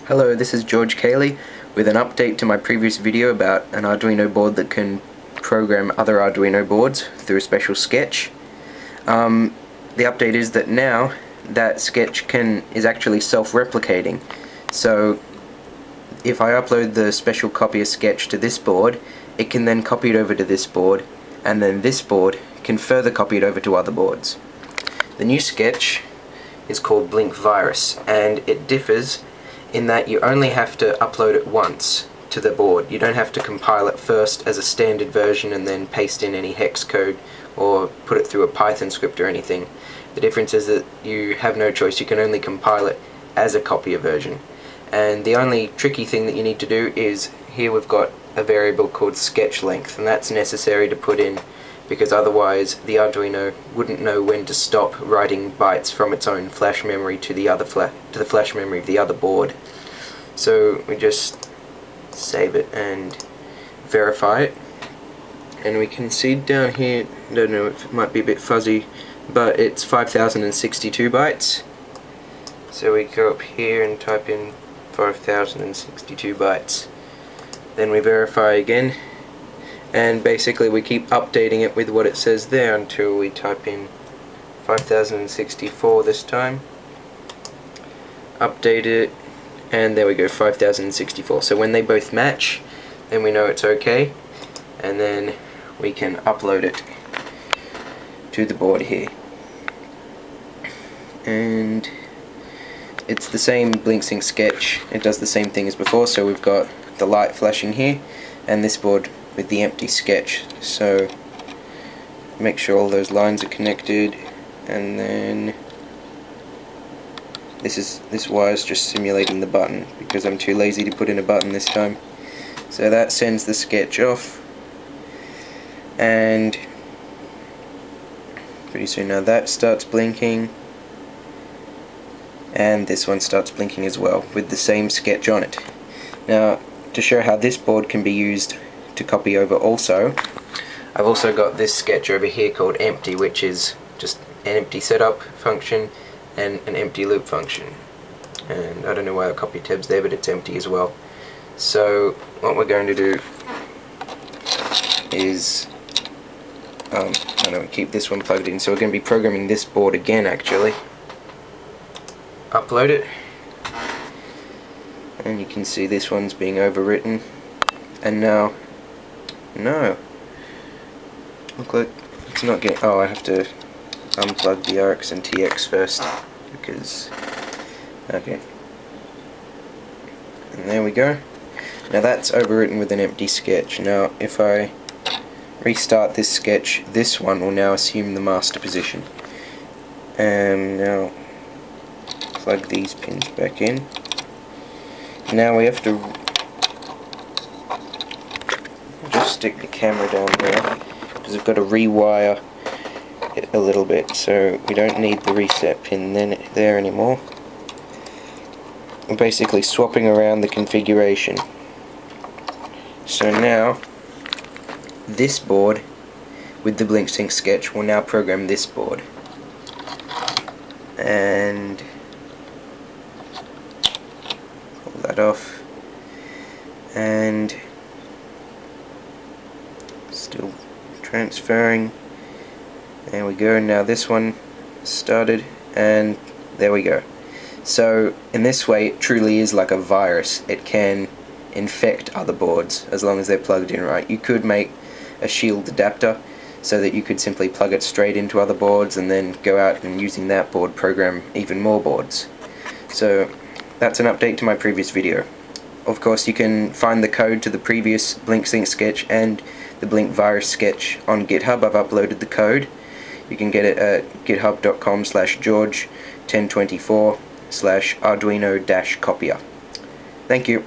Hello, this is George Cayley with an update to my previous video about an Arduino board that can program other Arduino boards through a special sketch. The update is that now that sketch is actually self-replicating. So if I upload the special copy of sketch to this board, it can then copy it over to this board, and then this board can further copy it over to other boards. The new sketch is called Blink Virus, and it differs in that you only have to upload it once to the board. You don't have to compile it first as a standard version and then paste in any hex code or put it through a Python script or anything. The difference is that you have no choice. You can only compile it as a copier version. And the only tricky thing that you need to do is, here we've got a variable called sketch length, and that's necessary to put in because otherwise the Arduino wouldn't know when to stop writing bytes from its own flash memory to the flash memory of the other board. So we just save it and verify it, and we can see down here, I don't know if it might be a bit fuzzy, but it's 5062 bytes. So we go up here and type in 5062 bytes. Then we verify again, and basically we keep updating it with what it says there until we type in 5064 this time, update it, and there we go, 5064. So when they both match, then we know it's okay, and then we can upload it to the board here. And it's the same BlinkSync sketch, it does the same thing as before. So we've got the light flashing here, and this board with the empty sketch. So make sure all those lines are connected, and then this wire is just simulating the button because I'm too lazy to put in a button this time. So that sends the sketch off, and pretty soon now that starts blinking, and this one starts blinking as well with the same sketch on it. Now, to show how this board can be used to copy over also, I've also got this sketch over here called empty, which is just an empty setup function and an empty loop function. And I don't know why the copy tab's there, but it's empty as well. So what we're going to do is, I know we keep this one plugged in, so we're going to be programming this board again actually. Upload it, and you can see this one's being overwritten, and now, no, look like it's not getting, oh, I have to unplug the RX and TX first, because, okay, and there we go. Now that's overwritten with an empty sketch. Now if I restart this sketch, this one will now assume the master position. And now plug these pins back in. Now we have to just stick the camera down there because I've got to rewire it a little bit, so we don't need the reset pin there anymore. I'm basically swapping around the configuration. So now this board with the BlinkSync sketch will now program this board, and pull that off, and still transferring. There we go. Now this one started, and there we go. So in this way it truly is like a virus. It can infect other boards as long as they're plugged in right. You could make a shield adapter so that you could simply plug it straight into other boards and then go out and using that board program even more boards. So that's an update to my previous video. Of course you can find the code to the previous BlinkSync sketch and the Blink Virus sketch on GitHub. I've uploaded the code. You can get it at github.com/george1024/arduino-copier. Thank you.